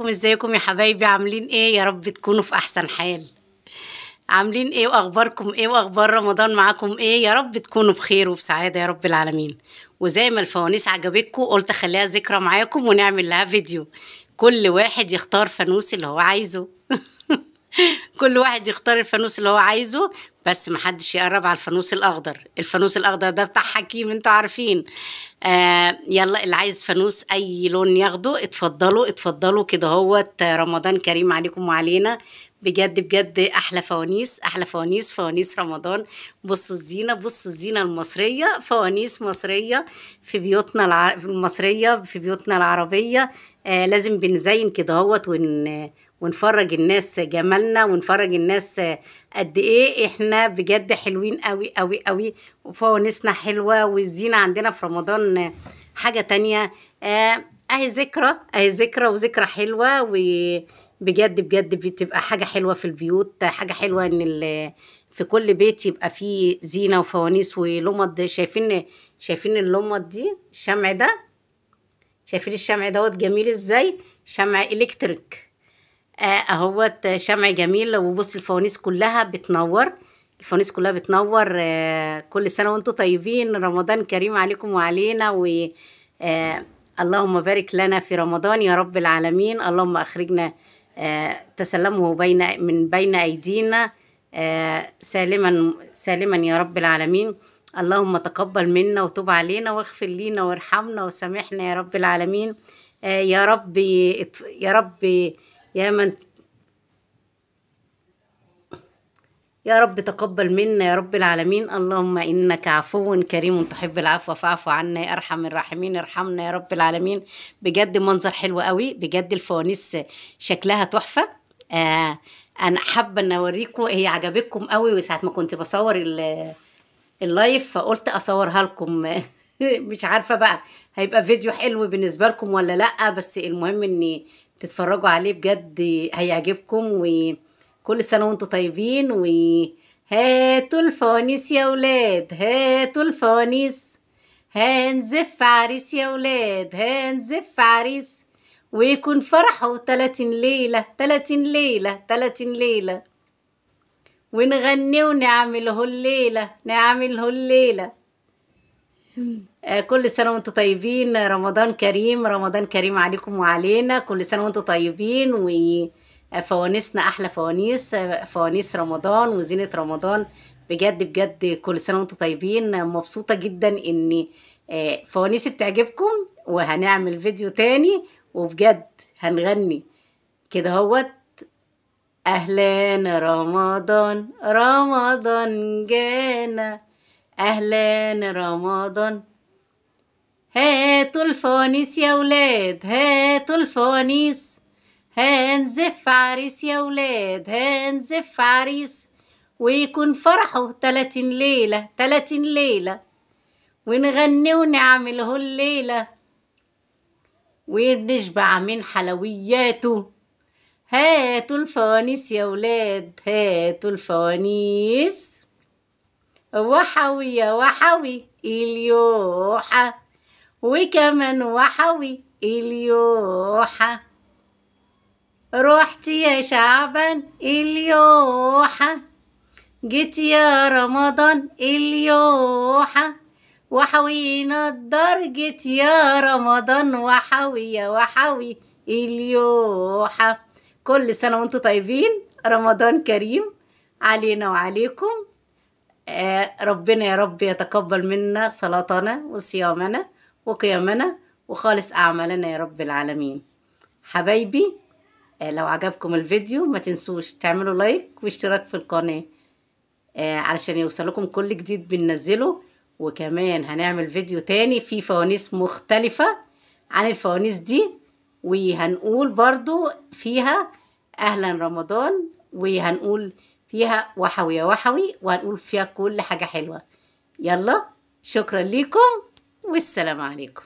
ازيكم يا حبايبي؟ عاملين ايه؟ يا رب تكونوا في احسن حال. عاملين ايه واخباركم ايه واخبار رمضان معاكم ايه؟ يا رب تكونوا بخير وبسعادة يا رب العالمين. وزي ما الفوانيس عجبتكم قلت اخليها ذكرى معاكم ونعمل لها فيديو. كل واحد يختار فانوس اللي هو عايزه. كل واحد يختار الفانوس اللي هو عايزه، بس محدش يقرب على الفانوس الاخضر. الفانوس الاخضر ده بتاع حكيم، انتوا عارفين. يلا اللي عايز فانوس اي لون ياخده. اتفضلوا اتفضلوا كده. هوت رمضان كريم عليكم وعلينا. بجد بجد احلى فوانيس، احلى فوانيس، فوانيس رمضان. بصوا الزينه، بصوا الزينه المصريه، فوانيس مصريه في بيوتنا المصريه، في بيوتنا العربيه. لازم بنزين كده هوت ونفرج الناس جمالنا، ونفرج الناس قد ايه احنا بجد حلوين قوي قوي قوي. وفوانيسنا حلوة، والزينة عندنا في رمضان حاجة تانية. اهي ذكرى، اهي ذكرى وذكرى حلوة. وبجد بجد بتبقى حاجة حلوة في البيوت، حاجة حلوة ان في كل بيت يبقى فيه زينة وفوانيس ولمض. شايفين اللمض دي؟ الشمع ده، شايفين الشمع دوت جميل ازاي؟ شمع الكتريك. اهوت شمع جميل. وبص الفوانيس كلها بتنور، الفوانيس كلها بتنور. كل سنة وانتم طيبين. رمضان كريم عليكم وعلينا. اللهم بارك لنا في رمضان يا رب العالمين. اللهم أخرجنا تسلمه من بين أيدينا سالما سالما يا رب العالمين. اللهم تقبل منا وتب علينا واغفر لنا وارحمنا وسامحنا يا رب العالمين. يا رب، يا رب، يا من، يا رب تقبل منا يا رب العالمين. اللهم إنك عفو كريم تحب العفو فاعف عنا يا أرحم الراحمين. ارحمنا يا رب العالمين. بجد منظر حلو قوي، بجد الفوانيس شكلها تحفة. أنا حابة أن أوريكم، هي عجبتكم قوي. وساعة ما كنت بصور اللايف فقلت أصورها لكم. مش عارفة بقى هيبقى فيديو حلو بالنسبة لكم ولا لأ، بس المهم إني تتفرجوا عليه بجد هيعجبكم. وكل سنة وانتم طيبين. وهاتوا الفوانيس يا ولاد، هاتوا الفوانيس. هنزف عريس يا ولاد، هنزف عريس. ويكون فرحه 30 ليلة، 30 ليلة، 30 ليلة. ونغني ونعمله الليلة، نعمله الليلة. كل سنة وانتم طيبين. رمضان كريم، رمضان كريم عليكم وعلينا. كل سنة وانتم طيبين. وفوانيسنا أحلى فوانيس، فوانيس رمضان وزينة رمضان. بجد بجد كل سنة وانتم طيبين. مبسوطة جدا ان فوانيسي بتعجبكم. وهنعمل فيديو تاني وبجد هنغني كده هوت. أهلا رمضان، رمضان جانا، أهلا رمضان. هاتوا الفوانيس يا ولاد، هاتوا الفوانيس. هنزف عريس يا ولاد، هنزف عريس. ويكون فرحه 30 ليلة، 30 ليلة. ونغني ونعمله الليلة. ونشبع من حلوياته. هاتوا الفوانيس يا ولاد، هاتوا الفوانيس. وحوي يا وحوي اليوحة. وكمان وحوي اليوحة. رحت يا شعبان اليوحة. جيت يا رمضان اليوحة. وحوي نضر جيت يا رمضان. وحوي يا وحوي اليوحة. كل سنة وانتم طيبين. رمضان كريم علينا وعليكم. ربنا يا رب يتقبل منا صلاتنا وصيامنا وقيامنا وخالص أعمالنا يا رب العالمين. حبايبي، لو عجبكم الفيديو ما تنسوش تعملوا لايك واشتراك في القناة علشان يوصلكم كل جديد بننزله. وكمان هنعمل فيديو تاني فيه فوانيس مختلفة عن الفوانيس دي. وهنقول برضو فيها أهلا رمضان، وهنقول فيها وحوي يا وحوي، وهنقول فيها كل حاجة حلوة. يلا شكرا لكم والسلام عليكم.